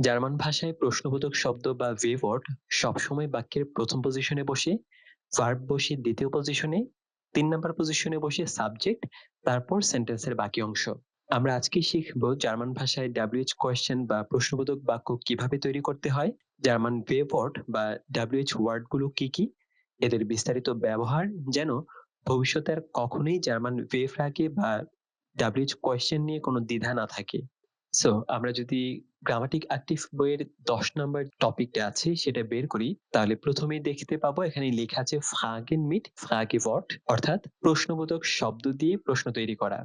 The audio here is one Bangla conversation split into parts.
জার্মান ভাষায় প্রশ্নবোধক শব্দ বা ভেওয়ার্ড সবসময় বাক্যের প্রথম পজিশনে বসে, ভার্ব বসে দ্বিতীয় পজিশনে, ৩ নাম্বার পজিশনে বসে সাবজেক্ট, তারপর সেন্টেন্সের বাকি অংশ। আমরা আজকে শিখব জার্মান ভাষায় WH কোয়েশ্চেন বা প্রশ্নবোধক বাক্য কিভাবে তৈরি করতে হয়, জার্মান ভেওয়ার্ড বা WH ওয়ার্ডগুলো কি, এদের বিস্তারিত ব্যবহার, যেন ভবিষ্যতে আর কখনোই জার্মান ভেফ্রাগে বা WH কোয়েশ্চেন নিয়ে কোনো দ্বিধা না থাকে। সো আমরা যদি গ্রামাটিক অ্যাক্টিভ বইয়ের 10 নাম্বার টপিকটা আছে সেটা বের করি, তাহলে প্রথমেই দেখতে পাবো এখানে লেখা আছে ফ্রাগেন মিট ফ্রাগেভর্ট, অর্থাৎ প্রশ্নবোধক শব্দ দিয়ে প্রশ্ন তৈরি করা।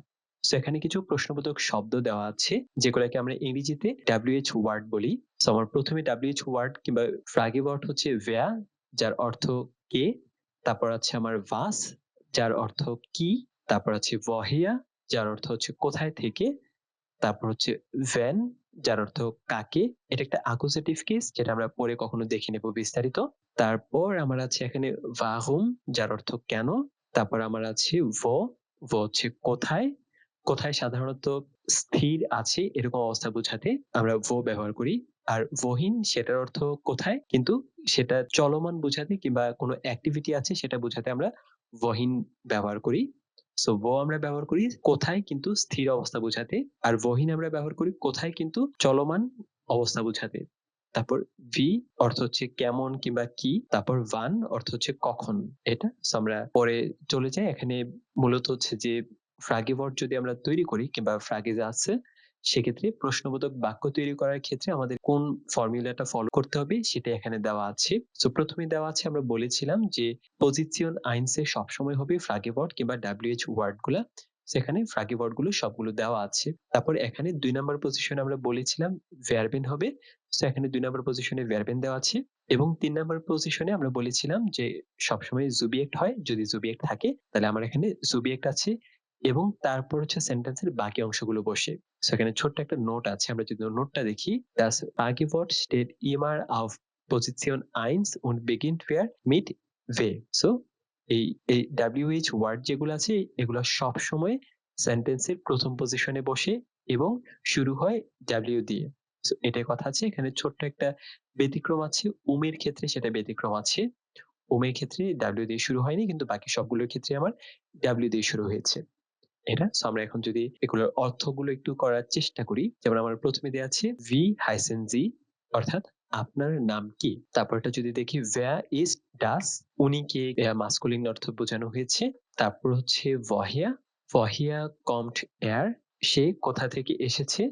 সো এখানে কিছু প্রশ্নবোধক শব্দ দেওয়া আছে যেগুলোকে আমরা ইংরেজিতে WH ওয়ার্ড বলি। সো আমার প্রথমে WH ওয়ার্ড কিংবা ফ্রাগেভর্ট হচ্ছে ভেয়া, যার অর্থ কে, তারপর আছে আমার ভাস, যার অর্থ কি, তারপর আছে ভহিয়া, যার অর্থ হচ্ছে কোথায় থেকে, তারপর হচ্ছে ভ্যান, যার অর্থ কাকে। এটা একটা অ্যাকুজেটিভ কেস যেটা আমরা পরে কখনো দেখে নেব বিস্তারিত। তারপর আমার আছে এখানে ভাহুম, যার অর্থ কেন। তারপর আমার আছে হচ্ছে কোথায়। কোথায় সাধারণত স্থির আছে এরকম অবস্থা বোঝাতে আমরা ব্যবহার করি। আর wohin সেটার অর্থ কোথায়, কিন্তু সেটা চলমান বোঝাতে কিংবা কোনো অ্যাক্টিভিটি আছে সেটা বোঝাতে আমরা wohin ব্যবহার করি। সো আমরা ব্যবহার করি কোথায় কিন্তু স্থির অবস্থা বোঝাতে, আর wohin আমরা ব্যবহার করি কোথায় কিন্তু চলমান অবস্থা বোঝাতে। তারপর ভি অর্থ হচ্ছে কেমন কিংবা কি, তারপর ভান অর্থ হচ্ছে কখন। এটা So আমরা পরে চলে যাই। এখানে মূলত হচ্ছে যে ফ্রাগেভর্ট যদি আমরা তৈরি করি কিংবা ফ্রাগেজ আছে, সেক্ষেত্রে প্রশ্নবোধক বাক্য তৈরি করার ক্ষেত্রে আমাদের কোন ফর্মুলাটা ফলো করতে হবে সেটা এখানে দেওয়া আছে। তো প্রথমে দেওয়া আছে, আমরা বলেছিলাম যে পজিশন আইনসে সবসময় হবে ফ্রাগেভর্ট কিংবা WH ওয়ার্ড গুলা, সেখানে ফ্রাগেভর্ট গুলো সবগুলো দেওয়া আছে। তারপর এখানে 2 নাম্বার পজিশনে আমরা বলেছিলাম ভার্বেন হবে, তো এখানে 2 নাম্বার পজিশনে ভার্বেন দেওয়া আছে। এবং 3 নাম্বার পজিশনে আমরা বলেছিলাম যে সবসময় জুবিয়েক্ট হয়, যদি জুবিয়েক্ট থাকে তাহলে আমার এখানে জুবিয়েক্ট আছে, এবং তারপর হচ্ছে সেন্টেন্সের বাকি অংশগুলো বসে। এখানে ছোট্ট একটা নোট আছে, আমরা যদি নোটটা দেখি, das Fragewort steht immer auf Position 1 und beginnt where mit w. So এই এই WH ওয়ার্ড যেগুলো আছে এগুলো সব সময় সেন্টেন্সের প্রথম পজিশনে বসে এবং শুরু হয় W দিয়ে। সো এটাই কথা আছে। এখানে ছোট্ট একটা ব্যতিক্রম আছে, উমের ক্ষেত্রে সেটা ব্যতিক্রম আছে। উমের ক্ষেত্রে W দিয়ে শুরু হয়নি, কিন্তু বাকি সবগুলোর ক্ষেত্রে আমার W দিয়ে শুরু হয়েছে। এটা সো আমরা এখন যদি এগুলোর অর্থগুলো একটু করার চেষ্টা করি, যেমন আমার প্রথমে দেওয়া আছে ভি হাইসেন জি, অর্থাৎ আপনার নাম কি। তারপরটা যদি দেখি ভ্যা ইজ ডাস, উনি কে, মাস্কুলিন অর্থ বোঝানো হয়েছে। তারপর হচ্ছে ভহিয়া, ভহিয়া কমট এয়ার, সে কোথা থেকে এসেছে।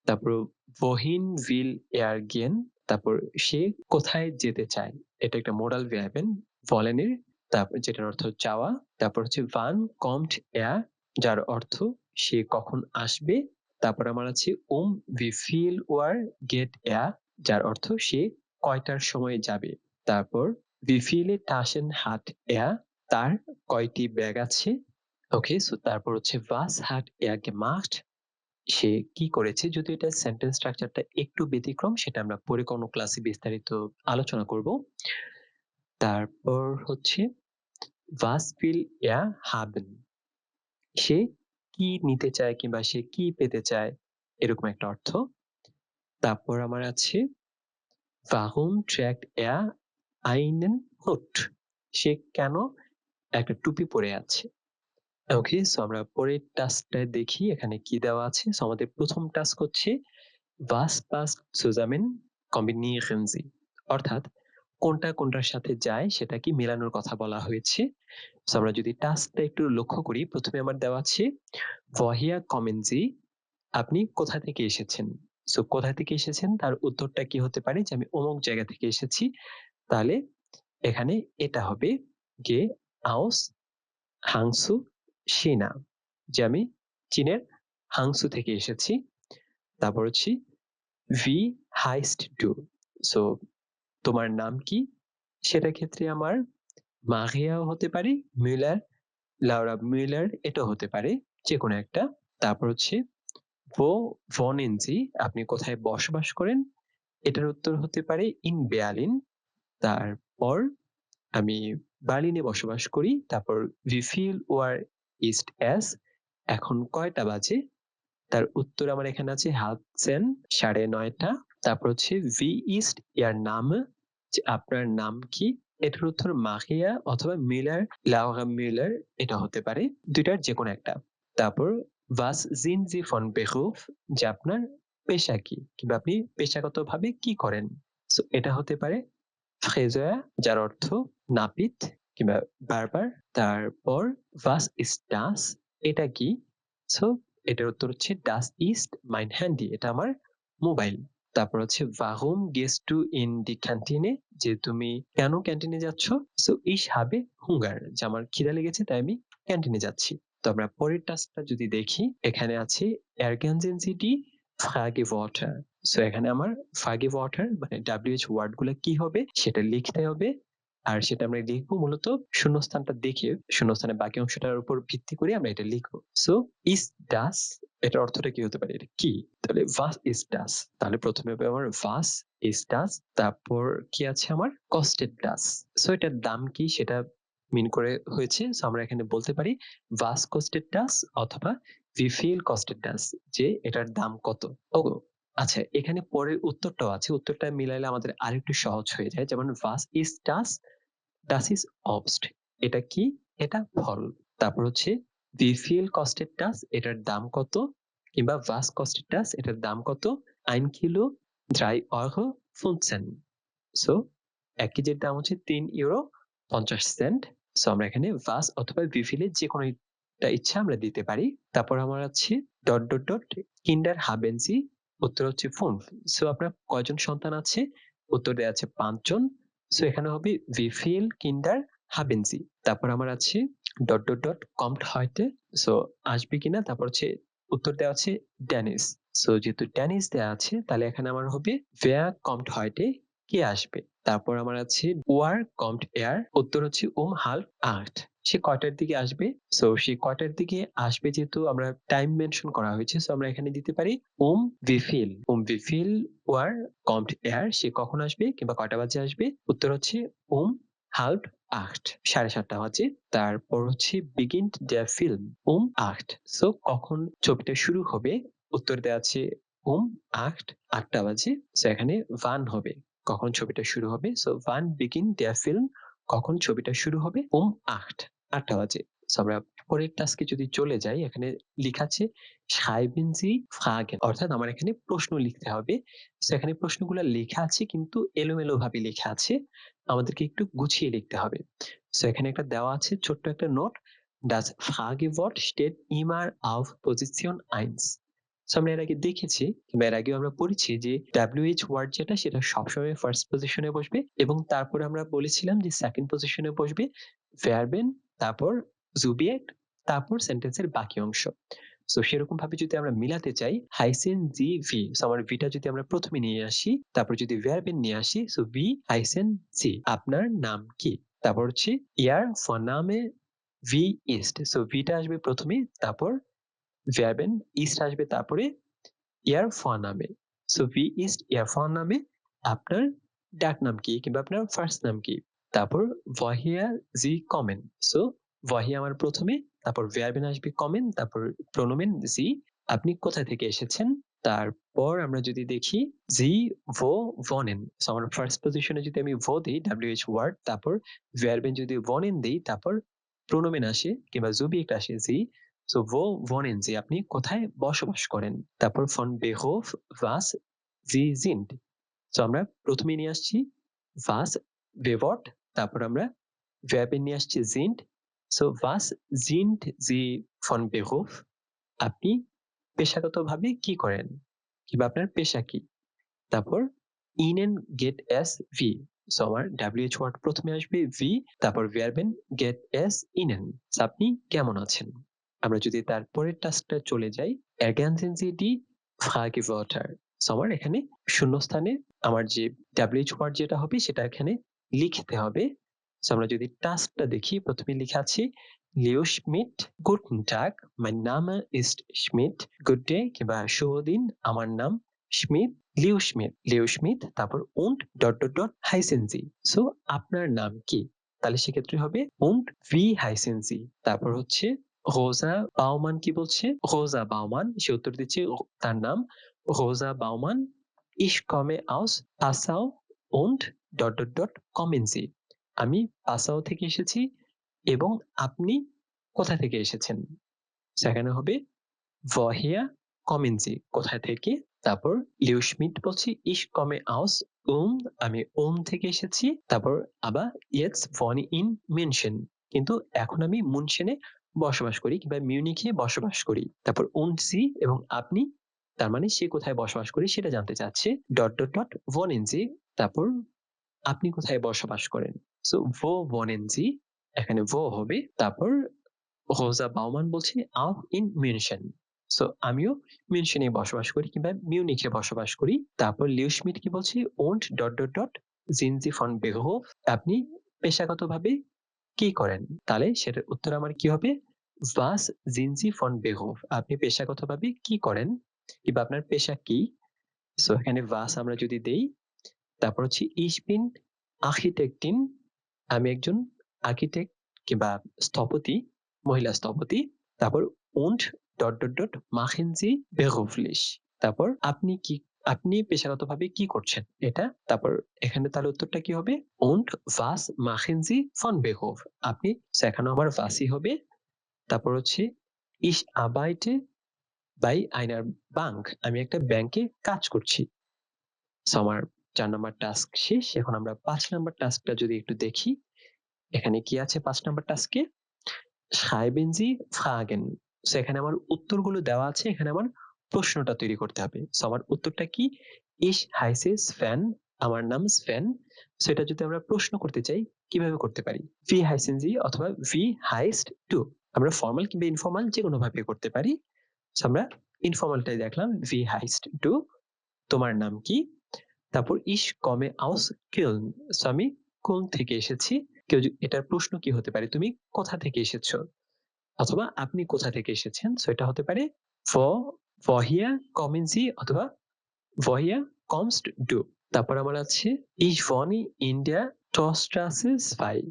তারপর wohin will er gehen, তারপর সে কোথায় যেতে চায়, এটা একটা মোডাল ভার্বেন ভলেনের, তারপর যেটার অর্থ চাওয়া। তারপর হচ্ছে wann kommt er, যার অর্থ সে কখন আসবে। তারপর আমার আছে wie viel Uhr geht er, যার অর্থ সে কয়টার সময় যাবে। তারপর wie viele Taschen hat er, তার কয়টি ব্যাগ আছে। ওকে, সো তারপর হচ্ছে was hat er gemacht, সে কি করেছে। যদি এটা সেন্টেন্স স্ট্রাকচারটা একটু ব্যতিক্রম, সেটা আমরা পরে কোনো ক্লাসে বিস্তারিত আলোচনা করব। তারপর হচ্ছে was will er haben, সে কি নিতে চায় কিংবা সে কি পেতে চায়, এরকম একটা অর্থ। তারপর আমার আছে warum trägt er einen Hut, সে কেন একটা টুপি পরে আছে। ওকে, সো আমরা পরের টাস্কটা দেখি এখানে কি দেওয়া আছে। সো আমাদের প্রথম টাস্ক হচ্ছে was passt zusammen kombinieren Sie, অর্থাৎ কোনটা কোনটার সাথে যায় সেটা কি মেলানোর কথা বলা হয়েছে। সো আমরা যদি টাস্কটা একটু লক্ষ্য করি, প্রথমে আমার দেওয়া আছে woher kommen Sie, আপনি কোথা থেকে এসেছেন। সো কোথা থেকে এসেছেন তার উত্তরটা কি হতে পারে, যে আমি অমুক জায়গা থেকে এসেছি। তাহলে এখানে এটা হবে গে aus হাংসু চীনা, যে আমি চীনের হাংসু থেকে এসেছি। তারপর হচ্ছে wie heißt du, সো তোমার নাম কি, সেটার ক্ষেত্রে আমার মারিয়াও হতে পারে, মিউলার, লাউরা মিউলার এটাও হতে পারে, যে কোনো একটা। তারপর হচ্ছে wo wohnen Sie, আপনি কোথায় বসবাস করেন, এটার উত্তর হতে পারে ইন বেয়ালিন। তারপর আমি বার্লিনে বসবাস করি। তারপর wie viel Uhr ist es, এখন কয়টা বাজে, তার উত্তর আমার এখানে আছে 9:30। তারপর হচ্ছে ভি ইস্ট ইয়ার নামে, যে আপনার নাম কি। এটার উত্তর মাহিয়া অথবা মিলার, লাউরা মিলার, এটা হতে পারে দুইটার যে কোনো একটা। তারপর was sind Sie von Beruf, যে আপনার পেশা কি কিংবা আপনি পেশাগতভাবে কি করেন। সো এটা হতে পারে ফ্রেজার, যার অর্থ নাপিত কিংবা বারবার। তারপর was ist das, এটা কি। সো এটার উত্তর হচ্ছে das ist mein Handy, এটা আমার মোবাইল। তারপর হচ্ছে warum gehst du in die Kantine, যে তুমি কেন ক্যান্টিনে যাচ্ছ। সো ich habe Hunger, যে আমার খিদা লেগেছে তাই আমি ক্যান্টিনে যাচ্ছি। তো আমরা পরের টাস্কটা যদি দেখি, এখানে আছে ergänzen Sie die Fragewörter। So এখানে আমার Fragewörter মানে WH ওয়ার্ড গুলো কি হবে সেটা লিখতে হবে। আর সেটা আমরা লিখবো মূলত শূন্যস্থানটা দেখে, শূন্যস্থানের বাকি অংশটার উপর ভিত্তি করে আমরা এটা লিখবো। সো ইস ডাস, এটার অর্থটা কি হতে পারে, এটা কি। তাহলে was ist das, তাহলে প্রথমে হবে আমার was ist das, তারপর কি আছে আমার kostet das। সো এটার দাম কি সেটা মিন করে হয়েছে। সো আমরা এখানে বলতে পারি was kostet das অথবা wie viel kostet das, যে এটার দাম কত। ও আচ্ছা, এখানে পরের উত্তরটাও আছে, উত্তরটা মিলাইলে আমাদের আরেকটু সহজ হয়ে যায়। যেমন was ist das, das ist Obst, এটা কি, এটা ফল। তারপর হচ্ছে wie viel kostet das, এটার দাম কত। কিংবা was kostet das, এটার দাম কত, 1 কিলো 3,15 €। সো 1 কেজির দাম হচ্ছে 3 ইউরো 50 সেন্ট। সো আমরা এখানে was অথবা wie viel এর যে কোনো একটা ইচ্ছা আমরা দিতে পারি। তারপর আমার আছে ডট ডট ডট কিন্ডার হাবেন সি, উত্তর হচ্ছে 5। সো আপনার কয়জন সন্তান আছে, উত্তর দেওয়া আছে 5 জন। সো এখানে হবে wie viel Kinder haben Sie। তারপর আমার আছে ডট ডট ডট কমড হয়তে, সো আসবে কিনা। তারপর হচ্ছে উত্তর দেওয়া আছে ড্যানিস। সো যেহেতু ড্যানিস দেওয়া আছে তাহলে এখানে আমার হবে wer kommt heute, কে আসবে। তারপর আমার আছে ওয়ার কমড এয়ার, উত্তর হচ্ছে halb 8, সে কয়টার দিকে আসবে। সো সে কয়টার দিকে আসবে, যেহেতু আমরা টাইম মেনশন করা হয়েছে, সো আমরা এখানে দিতে পারি wie viel ওয়ার কমড এয়ার, সে কখন আসবে কিংবা কয়টা বাজে আসবে। উত্তর হচ্ছে halb 8, 7:30 বাজে। তারপর হচ্ছে beginnt der Film 8, সো কখন ছবিটা শুরু হবে। উত্তর দেওয়া আছে 8, 8টা বাজে। সো এখানে wann হবে, কখন ছবিটা শুরু হবে। So wann beginnt der Film, কখন ছবিটা শুরু হবে 8, 8টা বাজে। সো আমরা পরের টাস্কে যদি চলে যাই, এখানে লেখা আছে schreiben Sie Fragen, অর্থাৎ আমার এখানে প্রশ্ন লিখতে হবে। সো এখানে প্রশ্নগুলো লেখা আছে কিন্তু এলোমেলো ভাবে লেখা আছে, আমাদেরকে একটু গুছিয়ে লিখতে হবে। সো এখানে একটা দেওয়া আছে ছোট্ট একটা note, das Fragewort steht immer auf Position 1। So আমরা এর আগে দেখেছি কিংবা এর আগেও আমরা পড়েছি যে WH ওয়ার্ড যেটা সেটা সবসময় ফার্স্ট পজিশনে বসবে, এবং তারপরে আমরা বলেছিলাম যে সেকেন্ড পজিশনে বসবে ভার্বেন, তারপর জুবিয়েক্ট, তারপর সেন্টেন্সের বাকি অংশ। সো সেরকম ভাবে যদি আমরা মিলাতে চাই হাইসেন জি ভি, সো আমার ভিটা যদি আমরা প্রথমে নিয়ে আসি, তারপর যদি ভার্বেন নিয়ে আসি, সো ভি হাইসেন জি, আপনার নাম কি। তারপর হচ্ছে ইয়ার ফরনামে ভি ইস্ট, সো ভিটা আসবে প্রথমে, তারপর ভার্বেন ইস্ট আসবে তারপরে ইয়ার ফরনামে। সো ভি ইস্ট ইয়ার ফরনামে, আপনার ডাক নাম কি কিংবা আপনার ফার্স্ট নাম কি। তারপর ভহিয়া জি কমেন, সো ভহিয়া আমার প্রথমে, তারপর ভার্বেন আসবে কমেন, তারপর প্রোনোমেন জি, আপনি কোথা থেকে এসেছেন। তারপর আমরা যদি দেখি জি ভো ভনেন, সো আমার ফার্স্ট পজিশনে যদি আমি ভো দিই WH ওয়ার্ড, তারপর ভার্বেন যদি ভনেন দিই, তারপর প্রোনোমেন আসে কিংবা জুবিয়েক্ট আসে জি। সো wo wohnen Sie, আপনি কোথায় বসবাস করেন। তারপর von Beruf was Sie sind, so আমরা প্রথমে নিয়ে আসছি was Wort, তারপর আমরা verb নিয়ে আসছি sind। So was sind Sie von Beruf, আপনি পেশাগতভাবে কি করেন কিংবা আপনার পেশা কি। তারপর ihnen geht es wie, so আমার WH ওয়ার্ড প্রথমে আসবে ভি, তারপর verben get es ihnen, আপনি কেমন আছেন। আমরা যদি তার পরের টাস্কটা চলে যাই, ergänzen Sie die Fragewörter, so আমার এখানে শূন্যস্থানে আমার যে WH ওয়ার্ড যেটা হবে সেটা এখানে লিখতে হবে। সো আমরা যদি টাস্কটা দেখি, প্রথমে লেখা আছে লিও schmidt guten Tag mein Name ist schmidt, good day কিংবা শুভ দিন, আমার নাম schmidt, লিও schmidt, তারপর und dot dot dot heißen Sie, so আপনার নাম কি। তাহলে সেক্ষেত্রে হবে und wie heißen Sie। তারপর হচ্ছে রোজা বাউমান কি বলছে, রোজা বাউমান, সে উত্তর দিচ্ছে তার নাম রোজা বাউমান Ich komme aus Passau und kommen Sie? আমি পাসাও থেকে এসেছি এবং আপনি কোথা থেকে এসেছেন? সেখানে হবে woher kommen Sie? কোথায় থেকে? তারপর লিও schmidt বলছি ich komme aus আমি থেকে এসেছি। তারপর আবার jetzt wohne in München কিন্তু এখন আমি মুনশেনে বসবাস করি কিংবা মিউনিখে বসবাস করি। তারপর und Sie এবং আপনি তার মানে সে কোথায় বসবাস করে সেটা জানতে চাচ্ছে। wohnen Sie তারপর আপনি কোথায় বসবাস করেন? So wo wohnen Sie? এখানে wo হবে। তারপর রোজা বাউমান বলছে auch in München। সো আমিও মিউনশনে বসবাস করি কিংবা মিউনিখে বসবাস করি। তারপর লিও schmidt কি বলছে und sind Sie von Beruf? আপনি পেশাগতভাবে কি করেন? তাহলে সেটার উত্তর আমার কি হবে was sind Sie von Beruf? আপনি পেশাগতভাবে কি করেন কিংবা আপনার পেশা কি? সো এখানে was আমরা যদি দেই তারপর হচ্ছে ich bin Architektin আমি একজন আর্কিটেক্ট কিংবা স্থপতি মহিলা স্থপতি। তারপর und machen Sie beruflich তারপর আপনি পেশাগতভাবে কি করছেন এটা। তারপর এখানে তাহলে উত্তরটা কি হবে und was machen Sie von Beruf? আপনি সেখানে আমার wasই হবে। তারপর হচ্ছে ich arbeite bei einer Bank আমি একটা ব্যাংকে কাজ করছি। সো আমার 4 নাম্বার টাস্ক শেষ। এখন আমরা 5 নাম্বার টাস্কটা যদি একটু দেখি এখানে কি আছে 5 নাম্বার টাস্কে schreiben Sie Fragen সো এখানে আমার উত্তরগুলো দেওয়া আছে এখানে আমার প্রশ্নটা তৈরি করতে হবে। সো আমার উত্তরটা কি ich heiße Sven আমার নাম Sven সো এটা যদি আমরা প্রশ্ন করতে চাই কিভাবে করতে পারি wie heißen Sie অথবা wie heißt du আমরা ফর্মাল কিংবা ইনফর্মাল যে কোনো ভাবে করতে পারি। সো আমরা ইনফর্মালটাই দেখলাম wie heißt du তোমার নাম কি। তারপর ich komme aus Köln so আমি কোন থেকে এসেছি। কেউ এটার প্রশ্ন কি হতে পারে তুমি কোথা থেকে এসেছো অথবা আপনি কোথা থেকে এসেছেন সো এটা হতে পারে woher kommen Sie অথবা woher kommst du। তারপর আমার আছে ich wohne in der Torstraße 2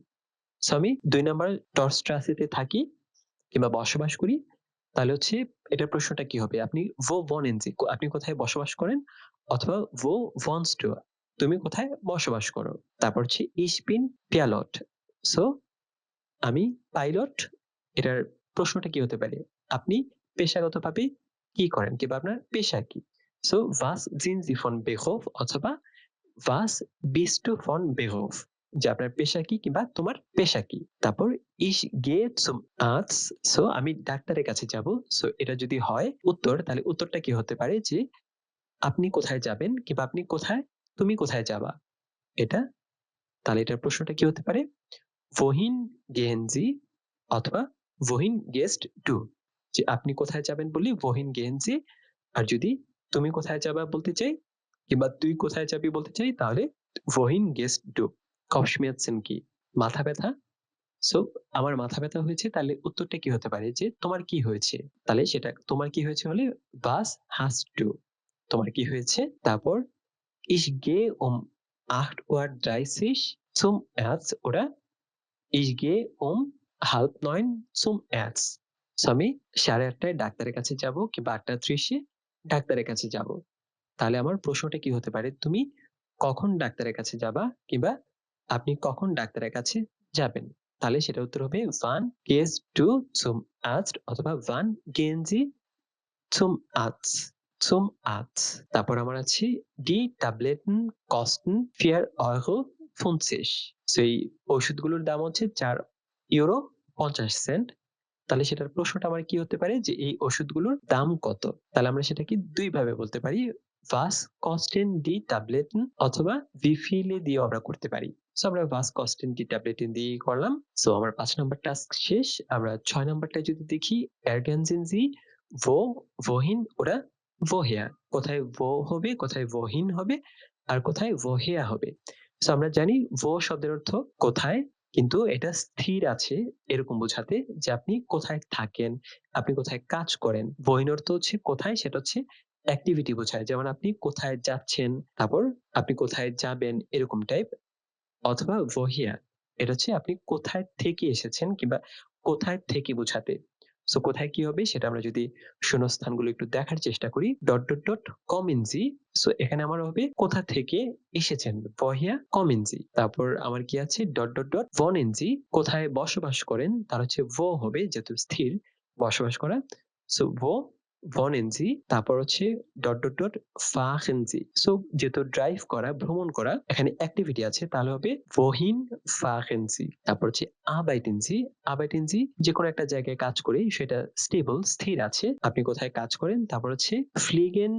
so আমি 2 নম্বর টর্স্ট্রাসেতে থাকি কিংবা বসবাস করি। তাহলে হচ্ছে এটার প্রশ্নটা কি হবে আপনি wo wohnen Sie আপনি কোথায় বসবাস করেন অথবা wo wohnst du তুমি কোথায় বসবাস করো। তারপর হচ্ছে ich bin Pilot সো আমি পাইলট এটার প্রশ্নটা কি হতে পারে আপনি পেশাগতভাবে কি করেন কিংবা আপনার পেশা কি। So was sind Sie von Beruf অথবা was bist du von Beruf যে আপনার পেশা কি কিংবা তোমার পেশা কি। তারপর ich gehe zum Arzt so আমি ডাক্তারের কাছে যাব। সো এটা যদি হয় উত্তর তাহলে উত্তরটা কি হতে পারে যে আপনি কোথায় যাবেন কিংবা তুমি কোথায় যাবা এটা। তাহলে এটার প্রশ্নটা কি হতে পারে wohin gehen Sie অথবা wohin gehst du যে আপনি কোথায় যাবেন বলি wohin gehen Sie আর যদি তুমি কোথায় যাবা বলতে চাই কিংবা তুই কোথায় যাবি বলতে চাই তাহলে wohin gehst du Kopfschmerzen কি মাথা ব্যথা। সো আমার মাথা ব্যথা হয়েছে তাহলে উত্তরটা কি হতে পারে যে তোমার কি হয়েছে তাহলে সেটা তোমার কি হয়েছে হলে was hast du তোমার কি হয়েছে। তারপর ich gehe um 8:30 Uhr zum Arzt oder ich gehe um 8:30 zum Arzt so আমি 8:30টায় ডাক্তারের কাছে যাব কিংবা 8:30 ডাক্তারের কাছে যাব। তাহলে আমার প্রশ্নটা কি হতে পারে তুমি কখন ডাক্তারের কাছে যাবা কিংবা আপনি কখন ডাক্তারের কাছে যাবেন। তাহলে সেটা উত্তর হবে wann gehst du zum Arzt অথবা wann gehen Sie zum Arzt zum Arzt। তারপর আমার আছে die Tabletten kosten 4,50 € সেই ওষুধগুলোর দাম হচ্ছে 4,50 € তাহলে সেটার প্রশ্নটা আমার কি হতে পারে যে এই ওষুধগুলোর দাম কত। তাহলে আমরা সেটাকে দুই ভাবে বলতে পারি was kosten die Tabletten অথবা wie viele দিয়ে আমরা করতে পারি। সো আমরা was kosten die Tabletten দিয়ে করলাম। সো আমার 5 নাম্বার টাস্ক শেষ। আমরা 6 নাম্বারটা যদি দেখি ergänzen Sie wo wohin oder woher কোথায় wo হবে কোথায় wohin হবে আর কোথায় woher হবে। সো আমরা জানি wo শব্দের অর্থ কোথায় কিন্তু এটা স্থির আছে এরকম বোঝাতে যে আপনি কোথায় থাকেন আপনি কোথায় কাজ করেন। wohin অর্থ হচ্ছে কোথায় সেটা হচ্ছে অ্যাক্টিভিটি বোঝায় যেমন আপনি কোথায় যাচ্ছেন তারপর আপনি কোথায় যাবেন এরকম টাইপ অথবা woher এটা হচ্ছে আপনি কোথায় থেকে এসেছেন কিংবা কোথায় থেকে বোঝাতে। সো কোথায় কি হবে সেটা আমরা যদি শূন্যস্থানগুলো একটু দেখার চেষ্টা করি, dot dot dot kommen Sie। So এখানে আমার হবে কোথা থেকে এসেছেন, woher kommen Sie। তারপর আমার কি আছে, dot dot dot wohnen Sie, কোথায় বসবাস করেন, তার হচ্ছে wo হবে যেহেতু স্থির বসবাস করা। So wo wohnen Sie। তারপর হচ্ছে dot dot dot fahren Sie। So যেহেতু ড্রাইভ করা, ভ্রমণ করা, এখানে অ্যাক্টিভিটি আছে, তাহলে হবে wohin fahren Sie। তারপর হচ্ছে arbeiten Sie। arbeiten Sie যে কোনো একটা জায়গায় কাজ করে সেটা স্টেবল স্থির আছে, আপনি কোথায় কাজ করেন। তারপর হচ্ছে fliegen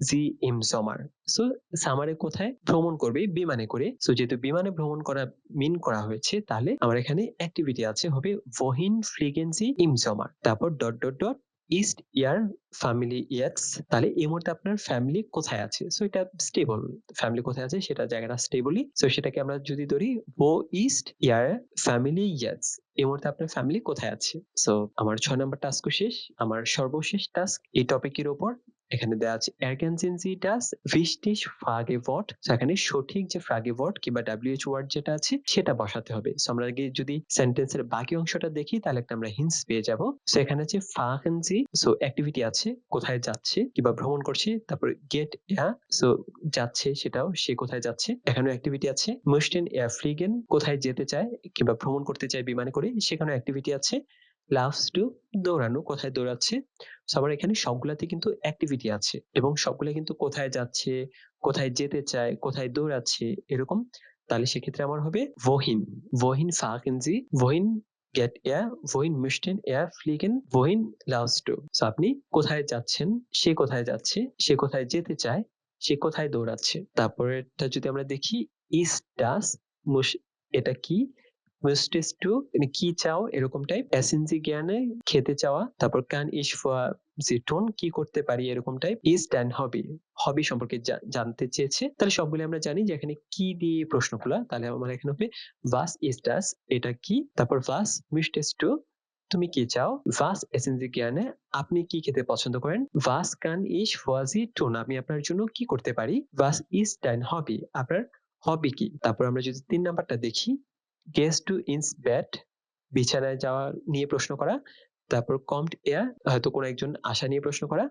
Sie im Sommer। So সামারে কোথায় ভ্রমণ করবে, বিমানে করে। সো যেহেতু বিমানে ভ্রমণ করা মিন করা হয়েছে, তাহলে আমার এখানে অ্যাক্টিভিটি আছে, হবে wohin fliegen Sie im Sommer। তারপর ডট ডট ডট ইস্ট ইয়ার ফ্যামিলি ইয়ার্স। তাহলে এই মুহূর্তে আপনার ফ্যামিলি কোথায় আছে, সো এটা স্টেবল, ফ্যামিলি কোথায় আছে সেটা জায়গাটা স্টেবলি। সো সেটাকে আমরা যদি ধরি wo ist ইয়ার ফ্যামিলি ইয়ার্স, এই মুহূর্তে আপনার ফ্যামিলি কোথায় আছে। সো আমার 6 নম্বর টাস্ক শেষ। আমার সর্বশেষ টাস্ক এই টপিকের উপর, এখানে দেওয়া আছে ergänzen Sie das wichtig Fragewort। এখানে সঠিক যে Fragewort কিংবা WH ওয়ার্ড যেটা আছে সেটা বসাতে হবে। সো আমরা আগে যদি সেন্টেন্সের বাকি অংশটা দেখি তাহলে একটা আমরা হিন্টস পেয়ে যাব। সো এখানে আছে fahren Sie, সো অ্যাক্টিভিটি আছে, কোথায় যাচ্ছে কিংবা ভ্রমণ করছে। তারপর get er, সো যাচ্ছে, সেটাও সে কোথায় যাচ্ছে, এখানেও অ্যাক্টিভিটি আছে। möchten er fliegen, কোথায় যেতে চায় কিংবা ভ্রমণ করতে চায় বিমানে করে, সেখানেও অ্যাক্টিভিটি আছে। লাভস টু, দৌড়ানো, কোথায় দৌড়াচ্ছে। সো আমার এখানে সবগুলাতে কিন্তু অ্যাক্টিভিটি আছে এবং সবগুলা কিন্তু কোথায় যাচ্ছে, কোথায় যেতে চায়, কোথায় দৌড়াচ্ছে এরকম। তাহলে সেক্ষেত্রে আমার হবে wohin। wohin fahren Sie, wohin get er, wohin möchten er fliegen, wohin laufst du। So আপনি কোথায় যাচ্ছেন, সে কোথায় যাচ্ছে, সে কোথায় যেতে চায়, সে কোথায় দৌড়াচ্ছে। তারপরেরটা যদি আমরা দেখি, ist das, এটা কি, möchtest du মানে কি চাও এরকম টাইপ। essen Sie gerne খেতে চাওয়া। তারপর kann ich für Sie tun কি করতে পারি এরকম টাইপ। ist dein hobby, হবি সম্পর্কে জানতে চেয়েছে। তাহলে সবগুলো আমরা জানি যে এখানে কি দিয়ে প্রশ্নগুলা। তাহলে আমার এখানে হবে was ist das, এটা কি। তারপর was möchtest du, তুমি কি চাও। was essen Sie gerne, আপনি কি খেতে পছন্দ করেন। was kann ich für Sie tun, আমি আপনার জন্য কি করতে পারি। was ist dein hobby, আপনার হবি কি। তারপর আমরা যদি 3 নাম্বারটা দেখি, gehst du ins Bett, বিছানায় যাওয়া নিয়ে প্রশ্ন করা। তারপর kommt er, হয়তো কোনো একজন আসা নিয়ে প্রশ্ন করা।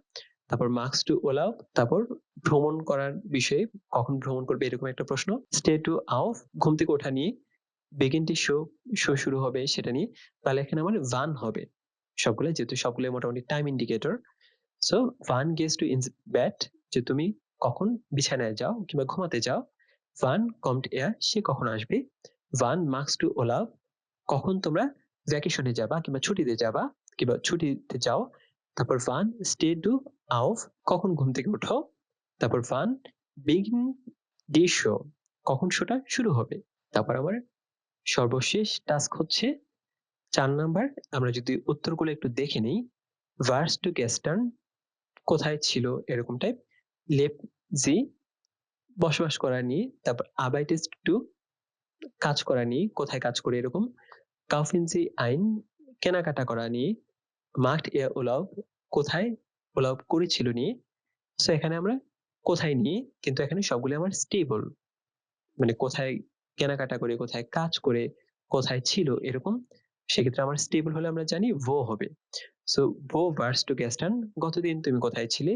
তারপর magst du Urlaub, তারপর ভ্রমণ করার বিষয়ে, কখন ভ্রমণ করবে এরকম একটা প্রশ্ন। steh du auf, ঘুম থেকে ওঠা নিয়ে। begin die show, শো শুরু হবে সেটা নিয়ে। তাহলে এখানে আমার wann হবে সবগুলো, যেহেতু সবগুলো মোটামুটি time indicator. So wann gehst du ins Bett, যে তুমি কখন বিছানায় যাও কিংবা ঘুমাতে যাও। wann kommt er, সে কখন আসবে। wann machst du Urlaub, কখন তোমরা ভ্যাকেশনে যাবা কিংবা ছুটিতে যাবা কিংবা ছুটিতে যাও। তারপর wann steh du auf, কখন ঘুম থেকে ওঠো। তারপর wann begin die show, কখন শোটা শুরু হবে। তারপর আমার সর্বশেষ টাস্ক হচ্ছে 4 নাম্বার। আমরা যদি উত্তরগুলো একটু দেখে নেই, warst du gestern, কোথায় ছিল এরকম টাইপ। lebt sie, বসবাস করা নিয়ে। তারপর arbeitest du, কাজ করা নিয়ে, কোথায় কাজ করে এরকম। kaufen Sie ein, কেনাকাটা করা নিয়ে। macht er Urlaub, কোথায় Urlaub করেছিল নিয়ে। সো এখানে আমরা কোথায় নিয়ে, কিন্তু এখানে সবগুলো আমার স্টেবল, মানে কোথায় কেনাকাটা করে, কোথায় কাজ করে, কোথায় ছিল এরকম। সেক্ষেত্রে আমার স্টেবল হলে আমরা জানি wo হবে। So wo warst du gestern, গতদিন তুমি কোথায় ছিলে।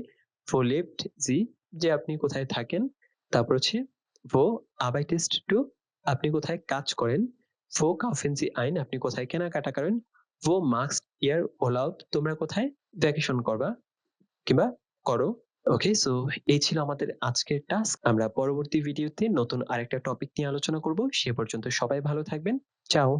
wo lebt sie, যে আপনি কোথায় থাকেন। তারপর হচ্ছে wo arbeitest du, আপনি কোথায় কাজ করেন। wo kaufen Sie ein, আপনি কোথায় কেনাকাটা করেন। wo machst ihr Urlaub, তোমরা কোথায় ভ্যাকেশন করবা কিংবা করো। ওকে, সো এই ছিল আমাদের আজকের টাস্ক। আমরা পরবর্তী ভিডিওতে নতুন আরেকটা টপিক নিয়ে আলোচনা করব। সে পর্যন্ত সবাই ভালো থাকবেন। চাও।